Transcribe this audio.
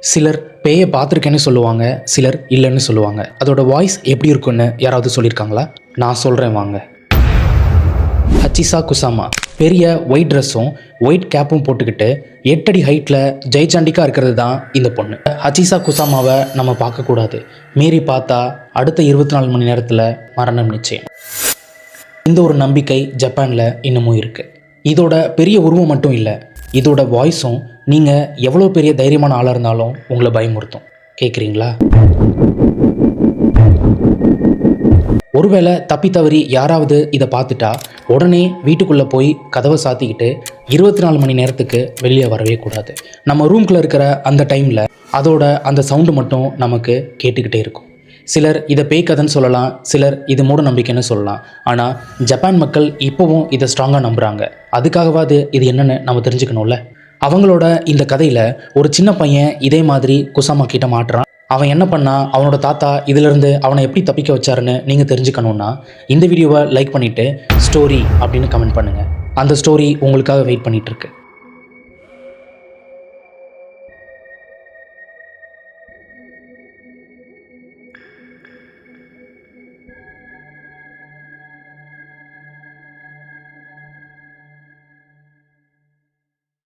சிலர் பேயை பார்த்துருக்கேன்னு சொல்லுவாங்க, சிலர் இல்லைன்னு சொல்லுவாங்க. அதோட வாய்ஸ் எப்படி இருக்குன்னு யாராவது சொல்லியிருக்காங்களா? நான் சொல்கிறேன் வாங்க. ஹச்சிசா குசாமா பெரிய ஒயிட் ட்ரெஸ்ஸும் ஒயிட் கேப்பும் போட்டுக்கிட்டு 8 அடி ஹைட்டில் ஜெய்சாண்டிக்காக இருக்கிறது தான் இந்த பொண்ணு. ஹச்சிசா குசாமாவை நம்ம பார்க்கக்கூடாது. மீறி பார்த்தா அடுத்த 24 மணி நேரத்தில் மரணம் நிச்சயம். இந்த ஒரு நம்பிக்கை ஜப்பானில் இன்னமும் இருக்குது. இதோட பெரிய உருவம் மட்டும் இல்லை, இதோட வாய்ஸும் நீங்கள் எவ்வளோ பெரிய தைரியமான ஆளாக இருந்தாலும் உங்களை பயமுறுத்தும். கேட்குறீங்களா? ஒருவேளை தப்பி தவறி யாராவது இதை பார்த்துட்டா உடனே வீட்டுக்குள்ளே போய் கதவை சாத்திக்கிட்டு 24 மணி நேரத்துக்கு வெளியே வரவே கூடாது. நம்ம ரூம்குள்ளே இருக்கிற அந்த டைமில் அதோட அந்த சவுண்டு மட்டும் நமக்கு கேட்டுக்கிட்டே இருக்கும். சிலர் இதை பேய் கதைன்னு சொல்லலாம், சிலர் இது மூட நம்பிக்கைன்னு சொல்லலாம். ஆனால் ஜப்பான் மக்கள் இப்போவும் இதை ஸ்ட்ராங்காக நம்புகிறாங்க. அதுக்காகவாது இது என்னென்னு நம்ம தெரிஞ்சுக்கணும்ல. அவங்களோட இந்த கதையில் ஒரு சின்ன பையன் இதே மாதிரி குசாமா கிட்ட மாட்டுறான். அவன் என்ன பண்ணா, அவனோட தாத்தா இதிலிருந்து அவனை எப்படி தப்பிக்க வச்சாருன்னு நீங்கள் தெரிஞ்சுக்கணுன்னா இந்த வீடியோவை லைக் பண்ணிவிட்டு ஸ்டோரி அப்படின்னு கமெண்ட் பண்ணுங்கள். அந்த ஸ்டோரி உங்களுக்காக வெயிட் பண்ணிகிட்ருக்கு.